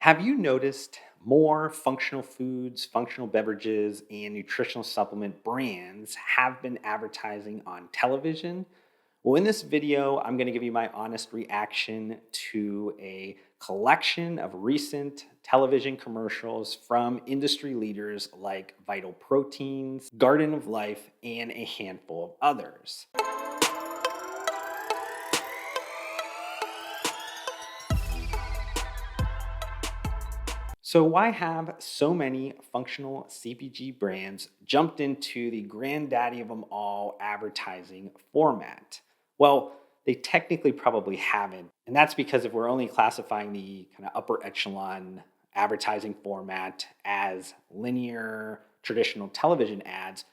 Have you noticed more functional foods, functional beverages, and nutritional supplement brands have been advertising on television? Well, in this video, I'm going to give you my honest reaction to a collection of recent television commercials from industry leaders like Vital Proteins, Garden of Life, and a handful of others. So, why have so many functional CPG brands jumped into the granddaddy of them all advertising format? Well, they technically probably haven't. And that's because if we're only classifying the kind of upper echelon advertising format as linear, traditional television ads,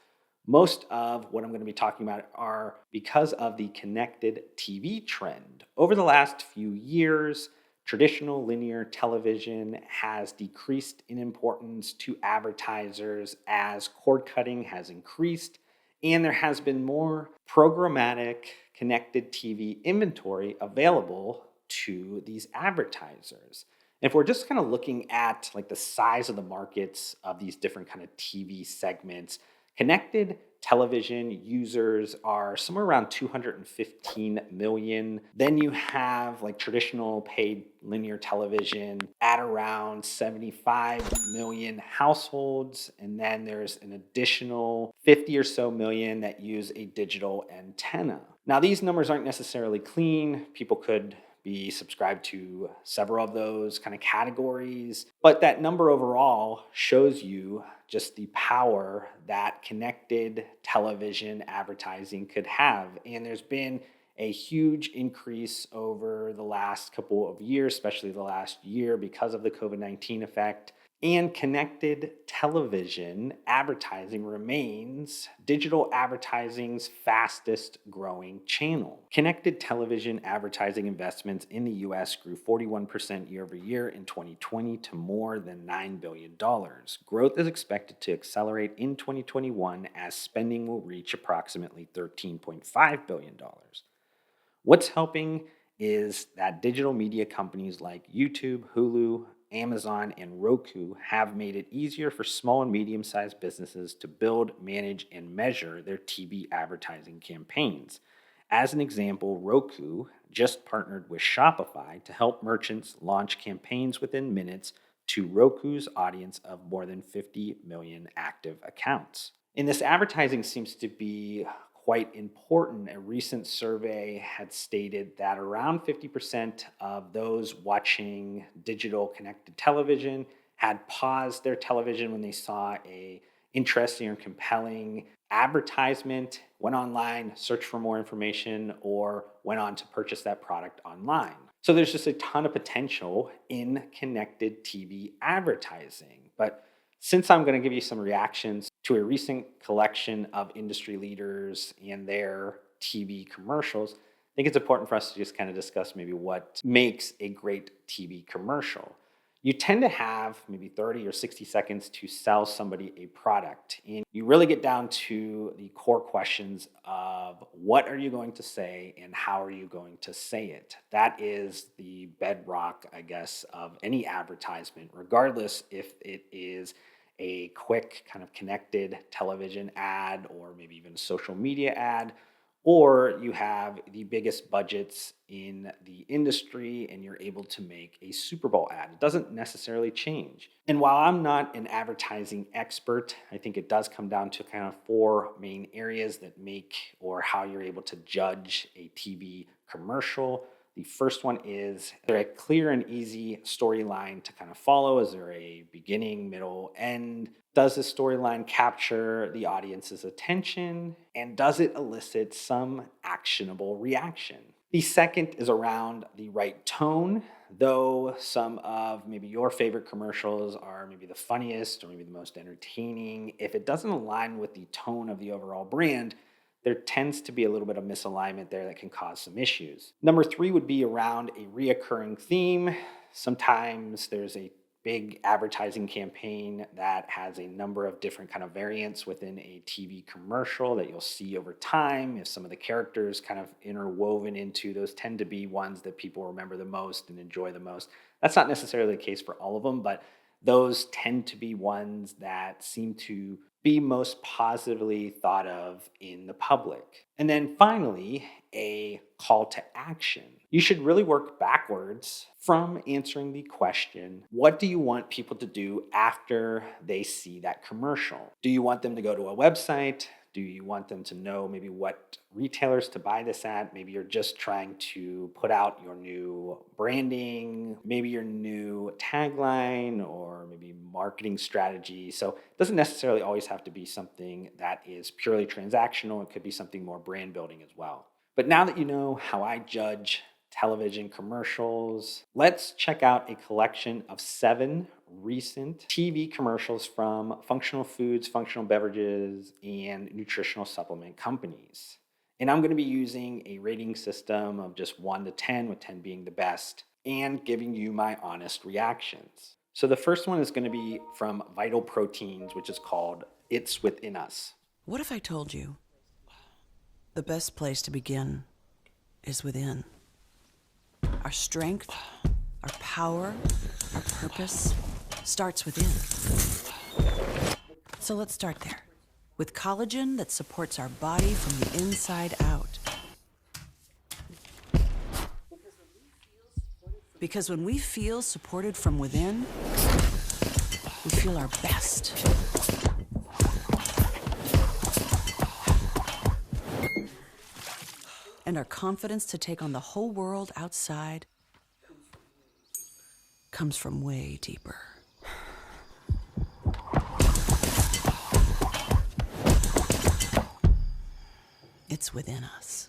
most of what I'm going to be talking about are because of the connected TV trend. Over the last few years, traditional linear television has decreased in importance to advertisers as cord cutting has increased, and there has been more programmatic connected TV inventory available to these advertisers. If we're just kind of looking at like the size of the markets of these different kind of TV segments, connected television users are somewhere around 215 million. Then you have like traditional paid linear television at around 75 million households. And then there's an additional 50 or so million that use a digital antenna. Now, these numbers aren't necessarily clean. People could be subscribed to several of those kind of categories. But that number overall shows you just the power that connected television advertising could have. And there's been a huge increase over the last couple of years, especially the last year because of the COVID-19 effect. And connected television advertising remains digital advertising's fastest growing channel. Connected television advertising investments in the US grew 41% year over year in 2020 to more than $9 billion. Growth is expected to accelerate in 2021 as spending will reach approximately $13.5 billion. What's helping is that digital media companies like YouTube, Hulu, Amazon, and Roku have made it easier for small and medium-sized businesses to build, manage, and measure their TV advertising campaigns. As an example, Roku just partnered with Shopify to help merchants launch campaigns within minutes to Roku's audience of more than 50 million active accounts. And this advertising seems to be quite important. A recent survey had stated that around 50% of those watching digital connected television had paused their television when they saw a interesting or compelling advertisement, went online, searched for more information, or went on to purchase that product online. So there's just a ton of potential in connected TV advertising. But since I'm going to give you some reactions to a recent collection of industry leaders and their TV commercials, I think it's important for us to just kind of discuss maybe what makes a great TV commercial. You tend to have maybe 30 or 60 seconds to sell somebody a product. And you really get down to the core questions of what are you going to say and how are you going to say it? That is the bedrock, I guess, of any advertisement, regardless if it is a quick kind of connected television ad or maybe even a social media ad, or you have the biggest budgets in the industry and you're able to make a Super Bowl ad. It doesn't necessarily change. And while I'm not an advertising expert, I think it does come down to kind of four main areas that make or how you're able to judge a TV commercial. The first one is there a clear and easy storyline to kind of follow? Is there a beginning, middle, end? Does the storyline capture the audience's attention? And does it elicit some actionable reaction? The second is around the right tone. Though some of maybe your favorite commercials are maybe the funniest or maybe the most entertaining, if it doesn't align with the tone of the overall brand, there tends to be a little bit of misalignment there that can cause some issues. Number three would be around a reoccurring theme. Sometimes there's a big advertising campaign that has a number of different kind of variants within a TV commercial that you'll see over time. If some of the characters kind of interwoven into those tend to be ones that people remember the most and enjoy the most. That's not necessarily the case for all of them, but those tend to be ones that seem to be most positively thought of in the public. And then finally, a call to action. You should really work backwards from answering the question, what do you want people to do after they see that commercial? Do you want them to go to a website? Do you want them to know maybe what retailers to buy this at? Maybe you're just trying to put out your new branding, maybe your new tagline, or maybe marketing strategy. So it doesn't necessarily always have to be something that is purely transactional. It could be something more brand building as well. But now that you know how I judge television commercials, let's check out a collection of 7 recent TV commercials from functional foods, functional beverages, and nutritional supplement companies. And I'm going to be using a rating system of just 1 to 10, with 10 being the best, and giving you my honest reactions. So the first one is going to be from Vital Proteins, which is called It's Within Us. What if I told you the best place to begin is within? Our strength, our power, our purpose starts within. So let's start there, with collagen that supports our body from the inside out. Because when we feel supported from within, we feel our best. And our confidence to take on the whole world outside comes from way deeper. It's within us.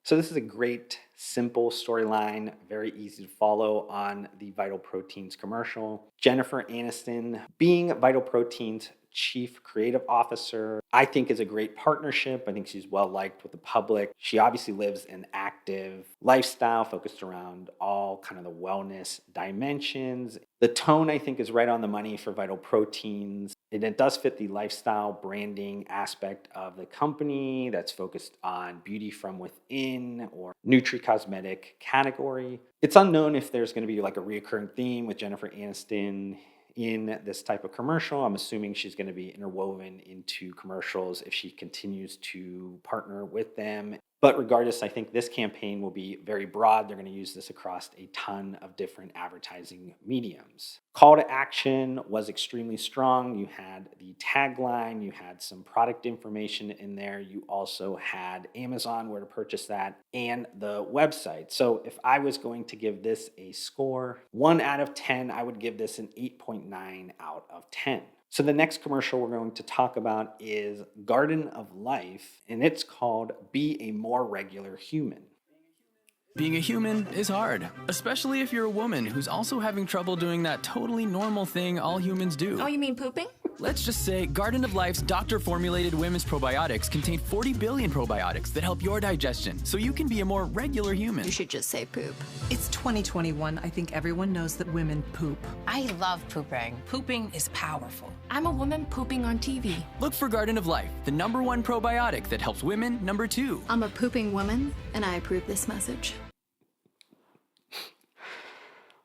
So this is a great, simple storyline, very easy to follow on the Vital Proteins commercial. Jennifer Aniston, being Vital Proteins Chief Creative Officer, I think is a great partnership. I think she's well liked with the public. She obviously lives an active lifestyle focused around all kind of the wellness dimensions. The tone, I think, is right on the money for Vital Proteins. And it does fit the lifestyle branding aspect of the company that's focused on beauty from within or nutri-cosmetic category. It's unknown if there's going to be like a reoccurring theme with Jennifer Aniston in this type of commercial. I'm assuming she's going to be interwoven into commercials if she continues to partner with them. But regardless, I think this campaign will be very broad. They're going to use this across a ton of different advertising mediums. Call to action was extremely strong. You had the tagline, you had some product information in there. You also had Amazon, where to purchase that, and the website. So if I was going to give this a score, 1 out of 10, I would give this an 8.9 out of 10. So the next commercial we're going to talk about is Garden of Life, and it's called Be a More Regular Human. Being a human is hard, especially if you're a woman who's also having trouble doing that totally normal thing all humans do. Oh, you mean pooping? Let's just say Garden of Life's doctor-formulated women's probiotics contain 40 billion probiotics that help your digestion, so you can be a more regular human. You should just say poop. It's 2021. I think everyone knows that women poop. I love pooping. Pooping is powerful. I'm a woman pooping on TV. Look for Garden of Life, the #1 probiotic that helps women, #2. I'm a pooping woman, and I approve this message.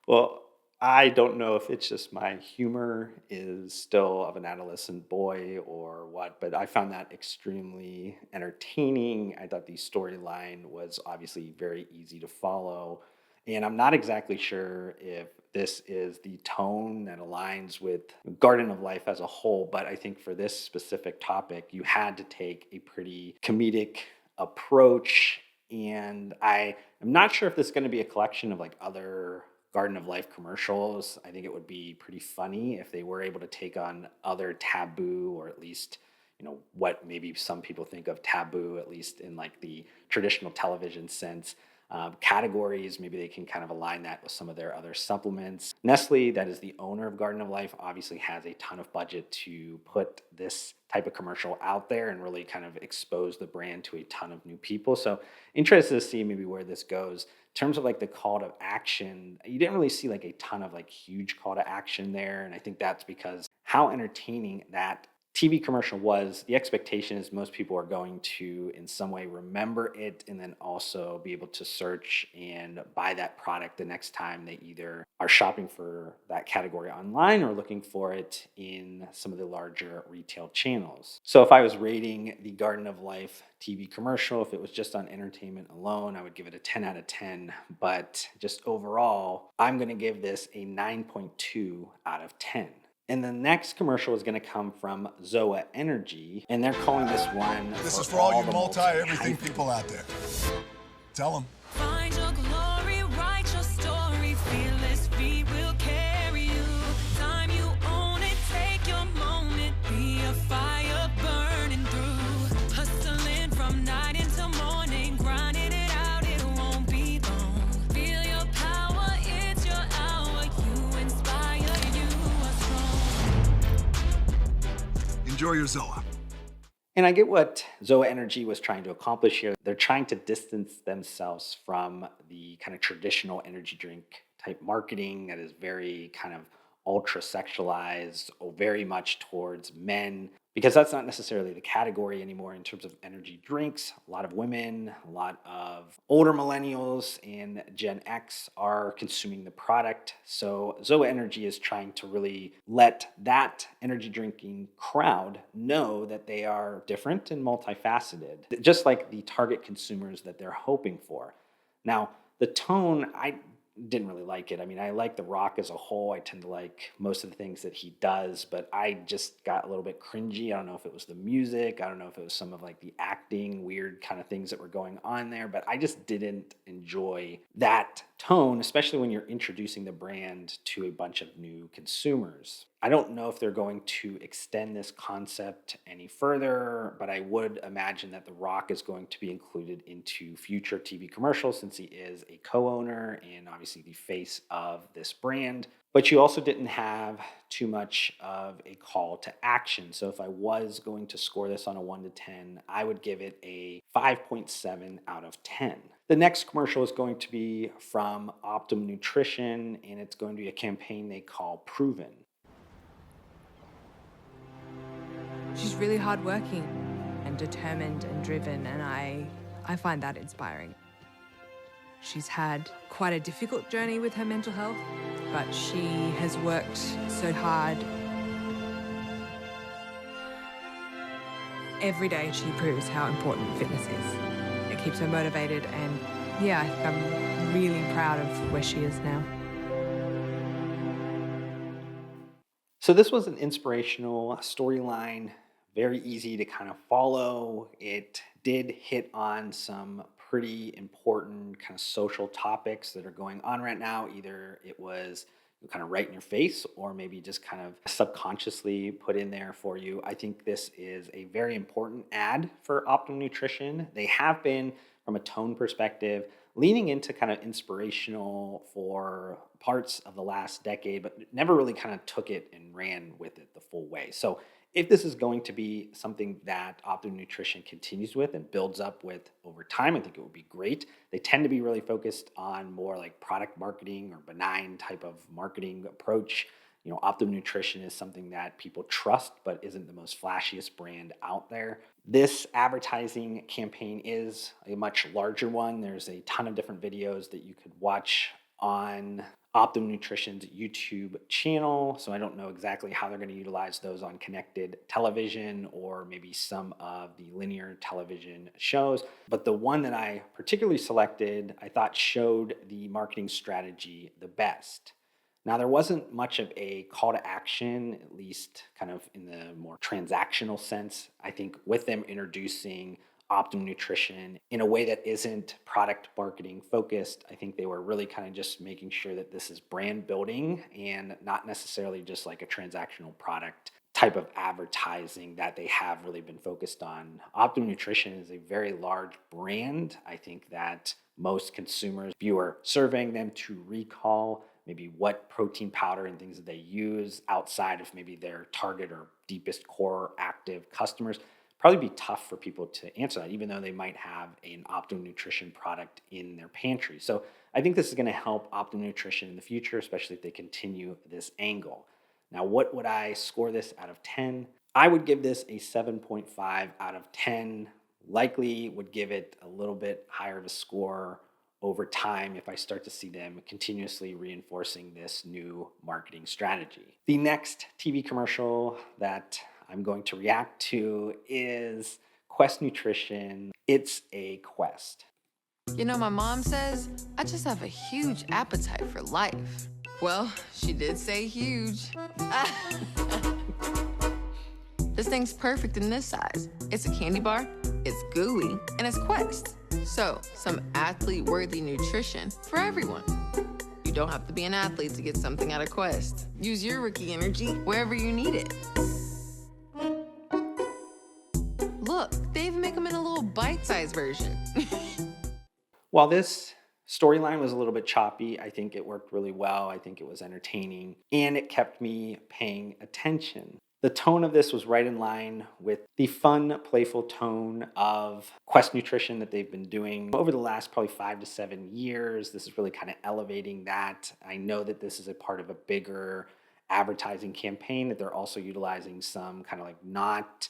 Well, I don't know if it's just my humor is still of an adolescent boy or what, but I found that extremely entertaining. I thought the storyline was obviously very easy to follow. And I'm not exactly sure if this is the tone that aligns with Garden of Life as a whole, but I think for this specific topic, you had to take a pretty comedic approach. And I am not sure if this is going to be a collection of like other Garden of Life commercials. I think it would be pretty funny if they were able to take on other taboo, or at least, what maybe some people think of taboo, at least in like the traditional television sense. Categories, maybe they can kind of align that with some of their other supplements. Nestle, that is the owner of Garden of Life, obviously has a ton of budget to put this type of commercial out there and really kind of expose the brand to a ton of new people. So interested to see maybe where this goes. In terms of like the call to action, you didn't really see like a ton of like huge call to action there. And I think that's because how entertaining that TV commercial was, the expectation is most people are going to, in some way, remember it and then also be able to search and buy that product the next time they either are shopping for that category online or looking for it in some of the larger retail channels. So if I was rating the Garden of Life TV commercial, if it was just on entertainment alone, I would give it a 10 out of 10. But just overall, I'm going to give this a 9.2 out of 10. And the next commercial is going to come from ZOA Energy, and they're calling this one. This is for all you multi-everything people out there. Tell them. Find your glory, write your story, fearless feet will carry you. Time you own it, take your moment, be a fire burning through. Hustling from night into morning, grinding it out, it won't be long. Feel your power, it's your hour, you inspire, you are strong. Enjoy your ZOA. And I get what ZOA Energy was trying to accomplish here. They're trying to distance themselves from the kind of traditional energy drink type marketing that is very kind of ultra sexualized or very much towards men, because that's not necessarily the category anymore in terms of energy drinks. A lot of women, a lot of older millennials and Gen X are consuming the product. So ZOA Energy is trying to really let that energy drinking crowd know that they are different and multifaceted, just like the target consumers that they're hoping for. Now, the tone, I didn't really like it. I mean, I like The Rock as a whole. I tend to like most of the things that he does, but I just got a little bit cringy. I don't know if it was the music. I don't know if it was some of like the acting, weird kind of things that were going on there, but I just didn't enjoy that tone, especially when you're introducing the brand to a bunch of new consumers. I don't know if they're going to extend this concept any further, but I would imagine that The Rock is going to be included into future TV commercials since he is a co-owner and obviously the face of this brand. But you also didn't have too much of a call to action. So if I was going to score this on a 1 to 10, I would give it a 5.7 out of 10. The next commercial is going to be from Optimum Nutrition, and it's going to be a campaign they call Proven. She's really hardworking and determined and driven, and I find that inspiring. She's had quite a difficult journey with her mental health, but she has worked so hard. Every day she proves how important fitness is. It keeps her motivated, and yeah, I'm really proud of where she is now. So this was an inspirational storyline, very easy to kind of follow. It did hit on some pretty important kind of social topics that are going on right now. Either it was kind of right in your face or maybe just kind of subconsciously put in there for you. I think this is a very important ad for Optimum Nutrition. They have been, from a tone perspective, leaning into kind of inspirational for parts of the last decade, but never really kind of took it and ran with it the full way. So if this is going to be something that Optimum Nutrition continues with and builds up with over time, I think it would be great. They tend to be really focused on more like product marketing or benign type of marketing approach. You know, Optimum Nutrition is something that people trust, but isn't the most flashiest brand out there. This advertising campaign is a much larger one. There's a ton of different videos that you could watch on Optimum Nutrition's YouTube channel. So I don't know exactly how they're going to utilize those on connected television or maybe some of the linear television shows. But the one that I particularly selected, I thought showed the marketing strategy the best. Now, there wasn't much of a call to action, at least kind of in the more transactional sense. I think with them introducing Optimum Nutrition in a way that isn't product marketing focused, I think they were really kind of just making sure that this is brand building and not necessarily just like a transactional product type of advertising that they have really been focused on. Optimum Nutrition is a very large brand. I think that most consumers, if you are surveying them to recall maybe what protein powder and things that they use outside of maybe their target or deepest core active customers, probably be tough for people to answer that, even though they might have an Optimum Nutrition product in their pantry. So I think this is going to help Optimum Nutrition in the future, especially if they continue this angle. Now, what would I score this out of 10? I would give this a 7.5 out of 10. Likely would give it a little bit higher of a score over time if I start to see them continuously reinforcing this new marketing strategy. The next TV commercial that I'm going to react to is Quest Nutrition. It's a Quest. You know, my mom says I just have a huge appetite for life. Well, she did say huge. This thing's perfect in this size. It's a candy bar, it's gooey, and it's Quest. So, some athlete-worthy nutrition for everyone. You don't have to be an athlete to get something out of Quest. Use your rookie energy wherever you need it. Look, they even make them in a little bite-sized version. While this storyline was a little bit choppy, I think it worked really well. I think it was entertaining, and it kept me paying attention. The tone of this was right in line with the fun, playful tone of Quest Nutrition that they've been doing over the last probably 5 to 7 years. This is really kind of elevating that. I know that this is a part of a bigger advertising campaign, that they're also utilizing some kind of like not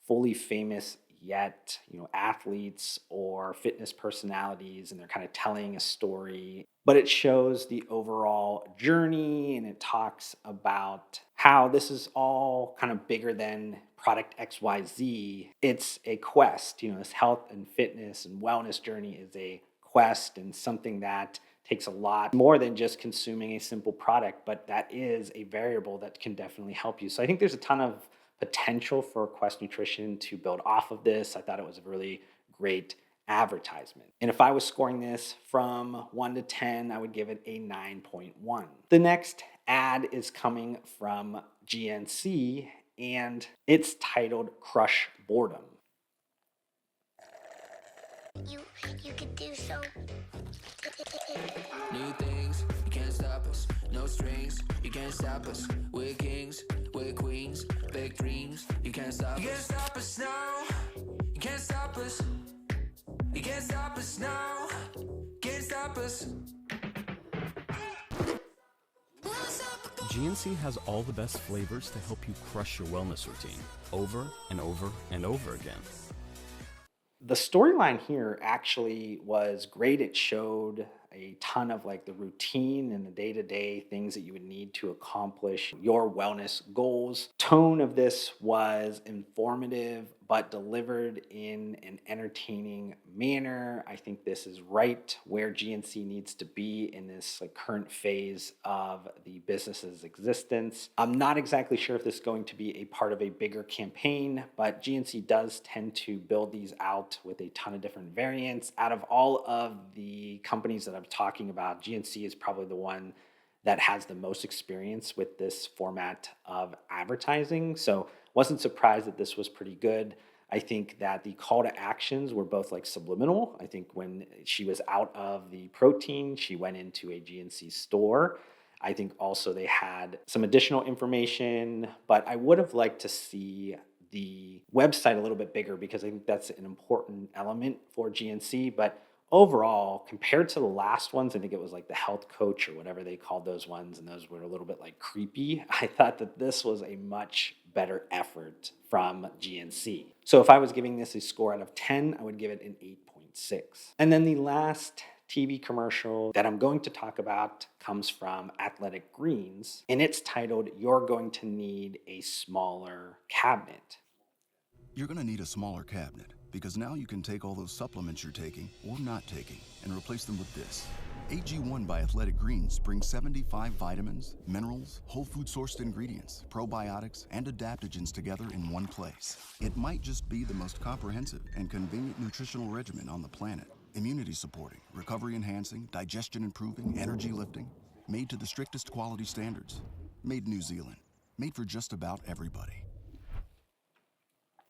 fully famous yet, athletes or fitness personalities, and they're kind of telling a story. But it shows the overall journey, and it talks about how this is all kind of bigger than product XYZ. It's a quest. This health and fitness and wellness journey is a quest, and something that takes a lot more than just consuming a simple product, but that is a variable that can definitely help you. So I think there's a ton of potential for Quest Nutrition to build off of this. I thought it was a really great advertisement. And if I was scoring this from 1 to 10, I would give it a 9.1. The next ad is coming from GNC, and it's titled Crush Boredom. You could do so. New things, you can't stop us. No strings, you can't stop us. We're kings, we're queens, big dreams, you can't stop us. You can't stop us now. You can't stop us. You can't stop us now. Can't stop us. GNC has all the best flavors to help you crush your wellness routine over and over and over again. The storyline here actually was great. It showed a ton of like the routine and the day-to-day things that you would need to accomplish your wellness goals. Tone of this was informative, but delivered in an entertaining manner. I think this is right where GNC needs to be in this like current phase of the business's existence. I'm not exactly sure if this is going to be a part of a bigger campaign, but GNC does tend to build these out with a ton of different variants. Out of all of the companies that I'm talking about, GNC is probably the one that has the most experience with this format of advertising. So wasn't surprised that this was pretty good. I think that the call to actions were both like subliminal. I think when she was out of the protein, she went into a GNC store. I think also they had some additional information, but I would have liked to see the website a little bit bigger, because I think that's an important element for GNC. But overall, compared to the last ones, I think it was like the health coach or whatever they called those ones, and those were a little bit like creepy. I thought that this was a much better effort from GNC. So if I was giving this a score out of 10, I would give it an 8.6. And then the last TV commercial that I'm going to talk about comes from Athletic Greens, and it's titled, You're Going to Need a Smaller Cabinet. You're going to need a smaller cabinet, because now you can take all those supplements you're taking or not taking and replace them with this. AG1 by Athletic Greens brings 75 vitamins, minerals, whole food sourced ingredients, probiotics, and adaptogens together in one place. It might just be the most comprehensive and convenient nutritional regimen on the planet. Immunity supporting, recovery enhancing, digestion improving, energy lifting. Made to the strictest quality standards. Made New Zealand. Made for just about everybody.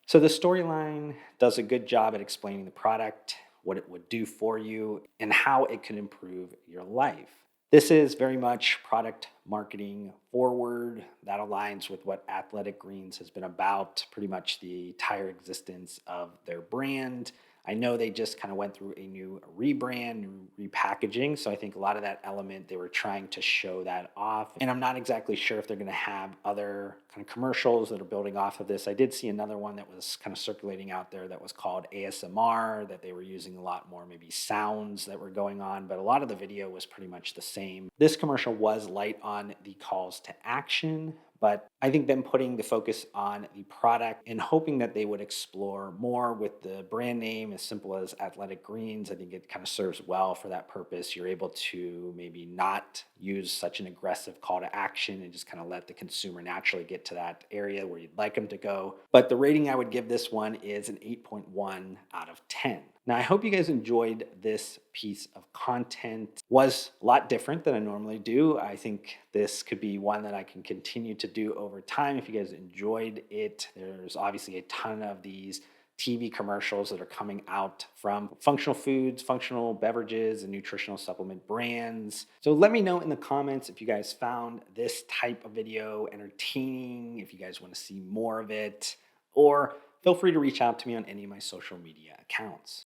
So the storyline does a good job at explaining the product, what it would do for you, and how it can improve your life. This is very much product marketing forward. That aligns with what Athletic Greens has been about pretty much the entire existence of their brand. I know they just kind of went through a new rebrand, new repackaging. So I think a lot of that element, they were trying to show that off. And I'm not exactly sure if they're going to have other kind of commercials that are building off of this. I did see another one that was kind of circulating out there that was called ASMR, that they were using a lot more maybe sounds that were going on, but a lot of the video was pretty much the same. This commercial was light on the calls to action, but I think them putting the focus on the product and hoping that they would explore more with the brand name as simple as Athletic Greens, I think it kind of serves well for that purpose. You're able to maybe not use such an aggressive call to action and just kind of let the consumer naturally get to that area where you'd like them to go. But the rating I would give this one is an 8.1 out of 10. Now, I hope you guys enjoyed this piece of content. Was a lot different than I normally do. I think this could be one that I can continue to do over time if you guys enjoyed it. There's obviously a ton of these TV commercials that are coming out from functional foods, functional beverages, and nutritional supplement brands. So let me know in the comments if you guys found this type of video entertaining, if you guys want to see more of it, or feel free to reach out to me on any of my social media accounts.